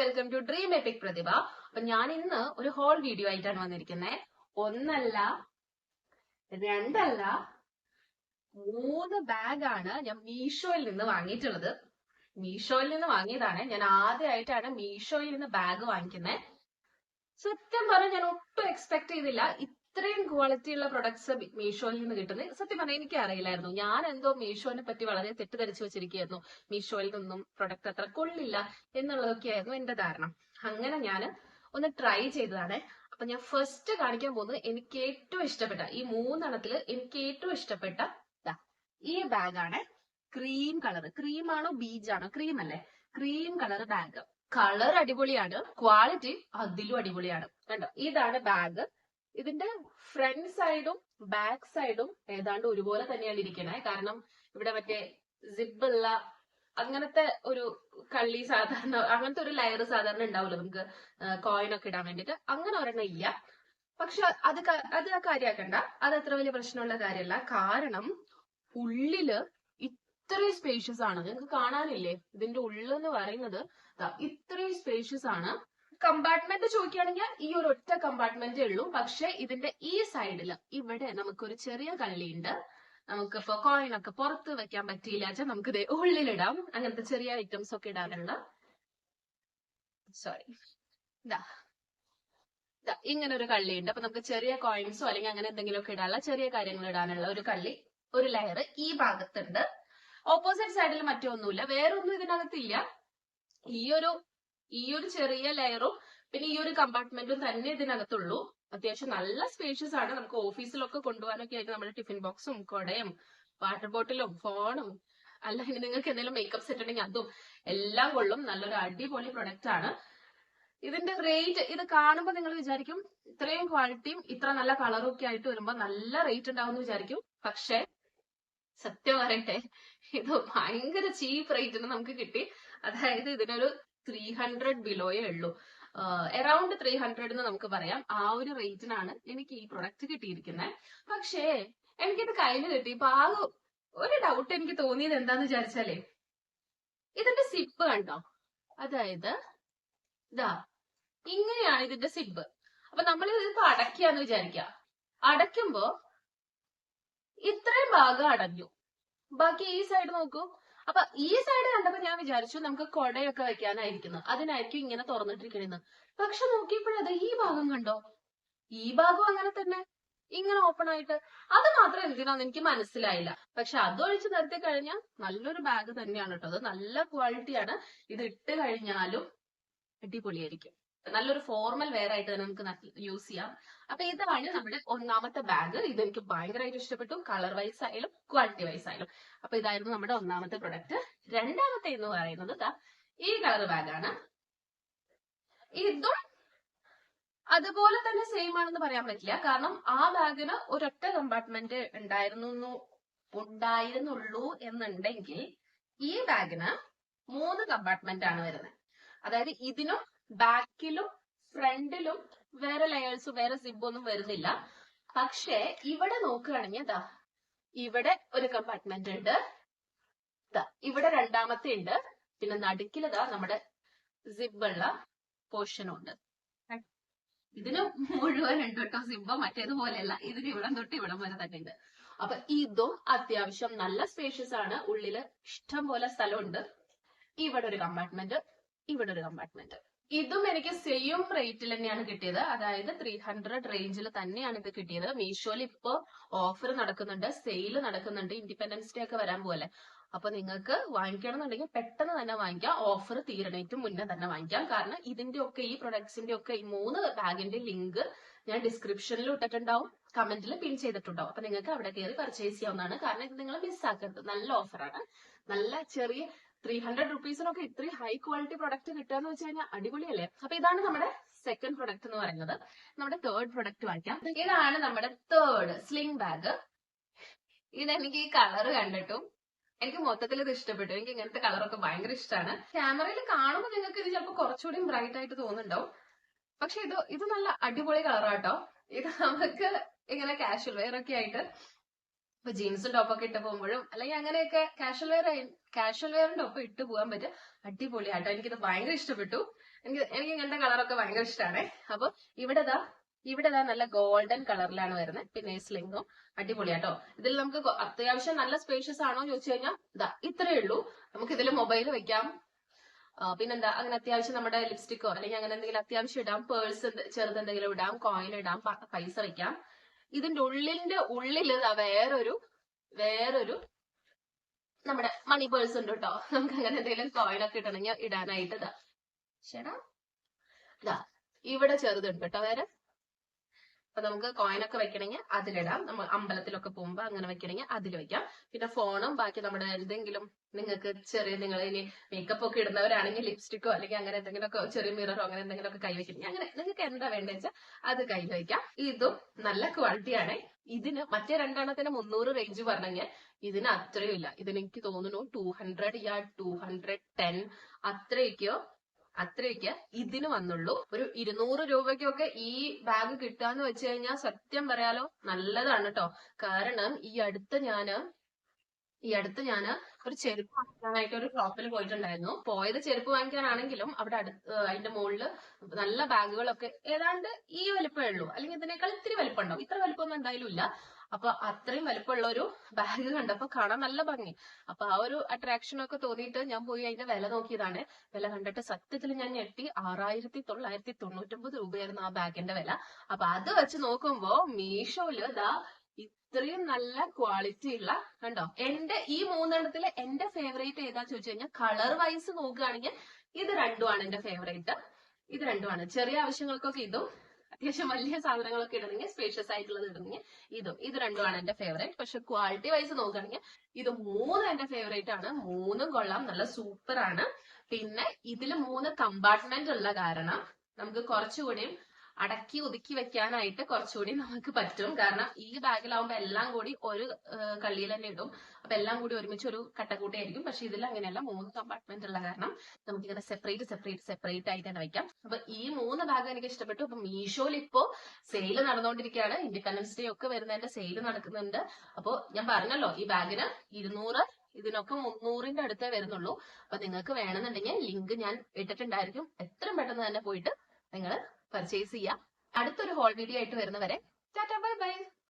Welcome to dream EPIC പ്രതിഭ. അപ്പൊ ഞാൻ ഇന്ന് ഒരു ഹോൾ വീഡിയോ ആയിട്ടാണ് വന്നിരിക്കുന്നത്. ഒന്നല്ല, രണ്ടല്ല, 3 ബാഗാണ് ഞാൻ മീഷോയിൽ നിന്ന് വാങ്ങിയിട്ടുള്ളത്. മീഷോയിൽ നിന്ന് വാങ്ങിയതാണ്. ഞാൻ ആദ്യമായിട്ടാണ് മീഷോയിൽ നിന്ന് ബാഗ് വാങ്ങിക്കുന്നത്. സത്യം പറഞ്ഞാൽ ഞാൻ ഒട്ടും എക്സ്പെക്ട് ചെയ്തില്ല ഇത്രയും ക്വാളിറ്റി ഉള്ള പ്രൊഡക്ട്സ് മീഷോയിൽ നിന്ന് കിട്ടുന്നത്. സത്യം പറഞ്ഞാൽ എനിക്ക് അറിയില്ലായിരുന്നു. ഞാൻ എന്തോ മീഷോനെ പറ്റി വളരെ തെറ്റിദ്ധരിച്ചു വെച്ചിരിക്കുകയായിരുന്നു. മീഷോയിൽ നിന്നും പ്രൊഡക്റ്റ് അത്ര കൊള്ളില്ല എന്നുള്ളതൊക്കെയായിരുന്നു എന്റെ ധാരണ. അങ്ങനെ ഞാൻ ഒന്ന് ട്രൈ ചെയ്തതാണ്. അപ്പൊ ഞാൻ ഫസ്റ്റ് കാണിക്കാൻ പോകുന്നത് എനിക്ക് ഏറ്റവും ഇഷ്ടപ്പെട്ട ഈ 3 എനിക്ക് ഏറ്റവും ഇഷ്ടപ്പെട്ട ഈ ബാഗാണ്. Cream colour. ക്രീം ആണോ ബീജ് ആണോ? ക്രീം അല്ലേ? Cream colour bag. കളർ അടിപൊളിയാണ്, ക്വാളിറ്റി അതിലും അടിപൊളിയാണ്. കണ്ടോ, ഇതാണ് ബാഗ്. ഇതിന്റെ ഫ്രണ്ട് സൈഡും ബാക്ക് സൈഡും ഏതാണ്ട് ഒരുപോലെ തന്നെയാണ് ഇരിക്കണേ. കാരണം ഇവിടെ മറ്റേ സിബുള്ള അങ്ങനത്തെ ഒരു കള്ളി സാധാരണ അങ്ങനത്തെ ഒരു ലെയർ സാധാരണ ഉണ്ടാവുമല്ലോ നമുക്ക് കോയിനൊക്കെ ഇടാൻ വേണ്ടിട്ട്. അങ്ങനെ ഒരെണ്ണം ഇല്ല. പക്ഷെ അത് കാര്യാക്കണ്ട, അത് അത്ര വലിയ പ്രശ്നമുള്ള കാര്യമല്ല. കാരണം ഉള്ളില് ഇത്രയും സ്പേഷ്യസ് ആണ്. നിങ്ങൾക്ക് കാണാനില്ലേ? ഇതിന്റെ ഉള്ളെന്ന് പറയുന്നത് ഇത്രയും സ്പേഷ്യസ് ആണ്. കമ്പാർട്ട്മെന്റ് ചോദിക്കുകയാണെങ്കിൽ ഈ ഒരു ഒറ്റ കമ്പാർട്ട്മെന്റേ ഉള്ളൂ. പക്ഷെ ഇതിന്റെ ഈ സൈഡില് ഇവിടെ നമുക്കൊരു ചെറിയ കള്ളിയുണ്ട്. നമുക്കിപ്പോ കോയിനൊക്കെ പുറത്ത് വെക്കാൻ പറ്റിയില്ല വെച്ചാൽ നമുക്ക് ഇത് ഉള്ളിലിടാം. അങ്ങനത്തെ ചെറിയ ഐറ്റംസ് ഒക്കെ ഇടാനുള്ള ഇങ്ങനെ ഒരു കള്ളിയുണ്ട്. അപ്പൊ നമുക്ക് ചെറിയ കോയിൻസോ അല്ലെങ്കിൽ അങ്ങനെ എന്തെങ്കിലുമൊക്കെ ഇടാനുള്ള ചെറിയ കാര്യങ്ങൾ ഇടാനുള്ള ഒരു കള്ളി, ഒരു ലെയർ ഈ ഭാഗത്തുണ്ട്. ഓപ്പോസിറ്റ് സൈഡിൽ മറ്റൊന്നുമില്ല, വേറൊന്നും ഇതിനകത്തില്ല. ഈ ഒരു ചെറിയ ലെയറും പിന്നെ ഈ ഒരു കമ്പാർട്ട്മെന്റും തന്നെ ഇതിനകത്തുള്ളൂ. അത്യാവശ്യം നല്ല സ്പേഷ്യസ് ആണ്. നമുക്ക് ഓഫീസിലൊക്കെ കൊണ്ടുപോകാനൊക്കെ ആയിട്ട് നമ്മുടെ ടിഫിൻ ബോക്സും കുടയും വാട്ടർ ബോട്ടിലും ഫോണും അല്ലെങ്കിൽ നിങ്ങൾക്ക് എന്തെങ്കിലും മേക്കപ്പ് സെറ്റ് ഉണ്ടെങ്കിൽ അതും എല്ലാം കൊള്ളും. നല്ലൊരു അടിപൊളി പ്രൊഡക്റ്റ് ആണ്. ഇതിന്റെ റേറ്റ് ഇത് കാണുമ്പോൾ നിങ്ങൾ വിചാരിക്കും ഇത്രയും ക്വാളിറ്റിയും ഇത്ര നല്ല കളറും ഒക്കെ ആയിട്ട് വരുമ്പോൾ നല്ല റേറ്റ് ഉണ്ടാവും എന്ന് വിചാരിക്കും. പക്ഷെ സത്യം പറയട്ടെ, ഇത് ഭയങ്കര ചീപ്പ് റേറ്റിന് നമുക്ക് കിട്ടി. അതായത് ഇതിനൊരു 300 ബിലോയേ ഉള്ളൂ. അറൌണ്ട് 300 എന്ന് നമുക്ക് പറയാം. ആ ഒരു റേറ്റിനാണ് എനിക്ക് ഈ പ്രൊഡക്റ്റ് കിട്ടിയിരിക്കുന്നത്. പക്ഷേ എനിക്കിത് കയ്യിൽ കിട്ടിയപ്പോ ആ ഒരു ഡൗട്ട് എനിക്ക് തോന്നിയത് എന്താന്ന് വിചാരിച്ചാലേ, ഇതിന്റെ സിബ് കണ്ടോ? അതായത് ഇങ്ങനെയാണ് ഇതിന്റെ സിബ്. അപ്പൊ നമ്മൾ ഇതിപ്പോ അടയ്ക്കാന്ന് വിചാരിക്കുക. അടയ്ക്കുമ്പോ ഇത്രയും ഭാഗം അടഞ്ഞു, ബാക്കി ഈ സൈഡ് നോക്കൂ. അപ്പൊ ഈ സൈഡ് കണ്ടപ്പോ ഞാൻ വിചാരിച്ചു നമുക്ക് കൊടയൊക്കെ വെക്കാനായിരിക്കുന്നു, അതിനായിരിക്കും ഇങ്ങനെ തുറന്നിട്ടിരിക്കണെന്ന്. പക്ഷെ നോക്കിയപ്പോഴത് ഈ ഭാഗം കണ്ടോ, ഈ ഭാഗം അങ്ങനെ തന്നെ ഇങ്ങനെ ഓപ്പൺ ആയിട്ട്. അത് മാത്രം എന്തിനാന്ന് എനിക്ക് മനസ്സിലായില്ല. പക്ഷെ അതൊഴിച്ച് നിർത്തി കഴിഞ്ഞാൽ നല്ലൊരു ബാഗ് തന്നെയാണ് കേട്ടോ. അത് നല്ല ക്വാളിറ്റിയാണ്. ഇത് ഇട്ട് കഴിഞ്ഞാലും അടിപൊളിയായിരിക്കും. നല്ലൊരു ഫോർമൽ വെയർ ആയിട്ട് തന്നെ നമുക്ക് യൂസ് ചെയ്യാം. അപ്പൊ ഇതാണ് നമ്മുടെ ഒന്നാമത്തെ ബാഗ്. ഇതെനിക്ക് ഭയങ്കരമായിട്ട് ഇഷ്ടപ്പെട്ടു, കളർ വൈസ് ആയാലും ക്വാളിറ്റി വൈസ് ആയാലും. അപ്പൊ ഇതായിരുന്നു നമ്മുടെ ഒന്നാമത്തെ പ്രൊഡക്റ്റ്. രണ്ടാമത്തെ എന്ന് പറയുന്നത് ഈ കളർ ബാഗാണ്. ഇതും അതുപോലെ തന്നെ സെയിം ആണെന്ന് പറയാൻ പറ്റില്ല. കാരണം ആ ബാഗിന് ഒരൊറ്റ കമ്പാർട്ട്മെന്റ് ഉണ്ടായിരുന്നുള്ളൂ എന്നുണ്ടെങ്കിൽ ഈ ബാഗിന് 3 കമ്പാർട്ട്മെന്റ് ആണ് വരുന്നത്. അതായത് ഇതിനും ബാക്കിലും ഫ്രണ്ടിലും വേറെ ലെയേഴ്സ് വേറെ സിബൊന്നും വരുന്നില്ല. പക്ഷെ ഇവിടെ നോക്കുകയാണെങ്കിൽ ഇവിടെ ഒരു കമ്പാർട്ട്മെന്റ് ഉണ്ട്, ഇവിടെ രണ്ടാമത്തെ ഉണ്ട്, പിന്നെ നടുക്കിൽ നമ്മുടെ സിബുള്ള പോർഷനും ഉണ്ട്. ഇതിന് മുഴുവൻ ഉണ്ട് കേട്ടോ സിബ്, മറ്റേതുപോലെയല്ല. ഇതിന് ഇവിടം തൊട്ട് ഇവിടം വരെ തന്നെ ഉണ്ട്. അപ്പൊ ഇതും അത്യാവശ്യം നല്ല സ്പേഷ്യസ് ആണ്. ഉള്ളില് ഇഷ്ടം പോലെ സ്ഥലമുണ്ട്. ഇവിടെ ഒരു കമ്പാർട്ട്മെന്റ്, ഇവിടെ ഒരു കമ്പാർട്ട്മെന്റ്. ഇതും എനിക്ക് സെയിം റേറ്റിൽ തന്നെയാണ് കിട്ടിയത്. അതായത് 300 റേഞ്ചിൽ തന്നെയാണ് ഇത് കിട്ടിയത്. മീഷോയിൽ ഇപ്പോ ഓഫർ നടക്കുന്നുണ്ട്, സെയില് നടക്കുന്നുണ്ട്. ഇൻഡിപെൻഡൻസ് ഡേ ഒക്കെ വരാൻ പോലെ. അപ്പൊ നിങ്ങൾക്ക് വാങ്ങിക്കണം എന്നുണ്ടെങ്കിൽ പെട്ടെന്ന് തന്നെ വാങ്ങിക്കാം. ഓഫർ തീരണേറ്റ് മുന്നേ തന്നെ വാങ്ങിക്കാം. കാരണം ഇതിന്റെ ഒക്കെ ഈ പ്രൊഡക്ട്സിന്റെ ഒക്കെ ഈ 3 ബാഗിന്റെ ലിങ്ക് ഞാൻ ഡിസ്ക്രിപ്ഷനിൽ ഇട്ടിട്ടുണ്ടാവും, കമന്റിൽ പിൻ ചെയ്തിട്ടുണ്ടാവും. അപ്പൊ നിങ്ങൾക്ക് അവിടെ കയറി പർച്ചേസ് ചെയ്യാവുന്നതാണ്. കാരണം ഇത് നിങ്ങൾ മിസ്സാക്കരുത്. നല്ല ഓഫറാണ്. നല്ല ചെറിയ 300 റുപ്പീസിനൊക്കെ ഇത്രയും ഹൈ ക്വാളിറ്റി പ്രൊഡക്റ്റ് കിട്ടുക എന്ന് വെച്ച് കഴിഞ്ഞാൽ അടിപൊളിയല്ലേ? അപ്പൊ ഇതാണ് നമ്മുടെ സെക്കൻഡ് പ്രൊഡക്റ്റ് എന്ന് പറയുന്നത്. നമ്മുടെ തേർഡ് പ്രൊഡക്റ്റ് വാങ്ങിക്കാം. ഇതാണ് നമ്മുടെ തേർഡ് സ്ലിംഗ് ബാഗ്. ഇതെനിക്ക് ഈ കളർ കണ്ടിട്ടും എനിക്ക് മൊത്തത്തിൽ ഇത് ഇഷ്ടപ്പെട്ടു. എനിക്ക് ഇങ്ങനത്തെ കളറൊക്കെ ഭയങ്കര ഇഷ്ടമാണ്. ക്യാമറയിൽ കാണുമ്പോൾ നിങ്ങൾക്ക് ഇത് ചിലപ്പോൾ കുറച്ചുകൂടി ബ്രൈറ്റ് ആയിട്ട് തോന്നുന്നുണ്ടാവും. പക്ഷെ ഇത് നല്ല അടിപൊളി കളറാട്ടോ. ഇത് നമുക്ക് ഇങ്ങനെ കാഷ്വൽ വെയർ ഒക്കെ ആയിട്ട് ഇപ്പൊ ജീൻസും ടോപ്പൊക്കെ ഇട്ട് പോകുമ്പോഴും അല്ലെങ്കിൽ അങ്ങനെയൊക്കെ കാഷ്വൽ വെയറിന്റെ ഒപ്പം ഇട്ട് പോകാൻ പറ്റും. അടിപൊളിയാട്ടോ. എനിക്കിത് ഭയങ്കര ഇഷ്ടപ്പെട്ടു. എനിക്ക് ഇങ്ങനത്തെ കളറൊക്കെ ഭയങ്കര ഇഷ്ടമാണ്. അപ്പൊ ഇവിടെ ദാ നല്ല ഗോൾഡൻ കളറിലാണ് വരുന്നത്. പിന്നെ സ്ലിങ്ങും അടിപൊളിയാട്ടോ. ഇതിൽ നമുക്ക് അത്യാവശ്യം നല്ല സ്പേഷ്യസ് ആണോ ചോദിച്ചു കഴിഞ്ഞാൽ ഇതാ ഇത്രയേ ഉള്ളൂ. നമുക്ക് ഇതിൽ മൊബൈൽ വെക്കാം, പിന്നെന്താ അങ്ങനെ അത്യാവശ്യം നമ്മുടെ ലിപ്സ്റ്റിക്കോ അല്ലെങ്കിൽ അങ്ങനെ എന്തെങ്കിലും അത്യാവശ്യം ഇടാം, പേഴ്സ് ചെറുതെന്തെങ്കിലും ഇടാം, കോയിൻ ഇടാം, പൈസ വെക്കാം. ഇതിന്റെ ഉള്ളിൽ വേറൊരു നമ്മുടെ മണി പേഴ്സ് ഉണ്ട് കേട്ടോ. നമുക്ക് അങ്ങനെ എന്തെങ്കിലും കോയിനൊക്കെ ഇടണമെങ്കിൽ ഇടാനായിട്ട് ഇതാ ഇവിടെ ചെറുതുണ്ട് കേട്ടോ വേറെ. അപ്പൊ നമുക്ക് കോയിനൊക്കെ വെക്കണമെങ്കിൽ അതിലിടാം. നമ്മൾ അമ്പലത്തിലൊക്കെ പോകുമ്പോ അങ്ങനെ വെക്കണമെങ്കിൽ അതിൽ വെക്കാം. പിന്നെ ഫോണും ബാക്കി നമ്മുടെ എന്തെങ്കിലും നിങ്ങൾക്ക് നിങ്ങൾ ഇനി മേക്കപ്പ് ഒക്കെ ഇടുന്നവരാണെങ്കിൽ ലിപ്സ്റ്റിക്കോ അല്ലെങ്കിൽ അങ്ങനെ എന്തെങ്കിലുമൊക്കെ ചെറിയ മിററോ അങ്ങനെ എന്തെങ്കിലുമൊക്കെ കൈവയ്ക്കണം. അങ്ങനെ നിങ്ങൾക്ക് എന്താ വേണ്ടത് വെച്ചാൽ അത് കയ്യിൽ വയ്ക്കാം. ഇതും നല്ല ക്വാളിറ്റിയാണ്. ഇതിന് മറ്റേ രണ്ടെണ്ണത്തിന് 300 റേഞ്ച് പറഞ്ഞെങ്കിൽ ഇതിന് അത്രയും ഇല്ല. ഇതിന് എനിക്ക് തോന്നുന്നു 200 210 അത്രയൊക്കെ ഇതിന് വന്നുള്ളൂ. ഒരു 200 രൂപയ്ക്കൊക്കെ ഈ ബാഗ് കിട്ടാന്ന് വെച്ച് കഴിഞ്ഞാൽ സത്യം പറയാലോ നല്ലതാണ് കേട്ടോ. കാരണം ഈ അടുത്ത് ഞാന് ഒരു ചെരുപ്പ് വാങ്ങിക്കാനായിട്ട് ഒരു ഷോപ്പിൽ പോയിട്ടുണ്ടായിരുന്നു. പോയത് ചെരുപ്പ് വാങ്ങിക്കാനാണെങ്കിലും അവിടെ അതിന്റെ മുകളില് നല്ല ബാഗുകളൊക്കെ ഏതാണ്ട് ഈ വലിപ്പമേ ഉള്ളൂ, അല്ലെങ്കിൽ ഇതിനേക്കാൾ ഇത്തിരി വലിപ്പം ഉണ്ടാവും. ഇത്ര വലിപ്പമൊന്നും എന്തായാലും ഇല്ല. അപ്പൊ അത്രയും വലിപ്പമുള്ള ഒരു ബാഗ് കണ്ടപ്പോ കാണാൻ നല്ല ഭംഗി. അപ്പൊ ആ ഒരു അട്രാക്ഷൻ ഒക്കെ തോന്നിയിട്ട് ഞാൻ പോയി അതിന്റെ വില നോക്കിയതാണ്. വില കണ്ടിട്ട് സത്യത്തിൽ ഞാൻ ഞെട്ടി. 6999 രൂപയായിരുന്നു ആ ബാഗിന്റെ വില. അപ്പൊ അത് വെച്ച് നോക്കുമ്പോ മീഷോയില് ഇത്രയും നല്ല ക്വാളിറ്റി ഉള്ള കണ്ടോ. ഈ 3 എന്റെ ഫേവറേറ്റ് ഏതാന്ന് ചോദിച്ചു കഴിഞ്ഞാൽ കളർ വൈസ് നോക്കുകയാണെങ്കിൽ ഇത് രണ്ടുമാണ് എന്റെ ഫേവറേറ്റ്. ഇത് രണ്ടുമാണ്. ചെറിയ ആവശ്യങ്ങൾക്കൊക്കെ ഇതും, അത്യാവശ്യം വലിയ സാധനങ്ങളൊക്കെ ഇടണമെങ്കിൽ സ്പേഷ്യസ് ആയിട്ടുള്ളത് ഇടണമെങ്കിൽ ഇത് രണ്ടുമാണ് എന്റെ ഫേവറേറ്റ്. പക്ഷെ ക്വാളിറ്റി വൈസ് നോക്കുകയാണെങ്കിൽ ഇത് 3 എന്റെ ഫേവറേറ്റ് ആണ്. 3 കൊള്ളാം, നല്ല സൂപ്പർ ആണ്. പിന്നെ ഇതിൽ 3 കമ്പാർട്ട്മെന്റ് ഉള്ള കാരണം നമുക്ക് കുറച്ചുകൂടിയും അടക്കി ഒതുക്കി വെക്കാനായിട്ട് കുറച്ചുകൂടി നമുക്ക് പറ്റും. കാരണം ഈ ബാഗിലാവുമ്പോ എല്ലാം കൂടി ഒരു കള്ളിയിൽ തന്നെ ഇടും. അപ്പൊ എല്ലാം കൂടി ഒരുമിച്ച് ഒരു കട്ടക്കൂട്ടിയായിരിക്കും. പക്ഷെ ഇതിൽ അങ്ങനെയല്ല, 3 കമ്പാർട്ട്മെന്റ് ഉള്ള കാരണം നമുക്കിങ്ങനെ സെപ്പറേറ്റ് ആയിട്ട് തന്നെ വെക്കാം. അപ്പൊ ഈ 3 ബാഗ് എനിക്ക് ഇഷ്ടപ്പെട്ടു. അപ്പൊ മീഷോയിൽ ഇപ്പോ സെയിൽ നടന്നുകൊണ്ടിരിക്കുകയാണ്. ഇൻഡിപെൻഡൻസ് ഡേ ഒക്കെ വരുന്നതിന്റെ സെയിൽ നടക്കുന്നുണ്ട്. അപ്പൊ ഞാൻ പറഞ്ഞല്ലോ ഈ ബാഗിന് 200, ഇതിനൊക്കെ 300ന്റെ അടുത്തേ വരുന്നുള്ളൂ. അപ്പൊ നിങ്ങൾക്ക് വേണമെന്നുണ്ടെങ്കിൽ ലിങ്ക് ഞാൻ ഇട്ടിട്ടുണ്ടായിരിക്കും. എത്രയും പെട്ടെന്ന് തന്നെ പോയിട്ട് നിങ്ങൾ പർച്ചേസ് ചെയ്യാം. അടുത്തൊരു ഹോൾ വീഡിയോ ആയിട്ട് വരുന്നവരെ ടാറ്റാ ബൈ ബൈ.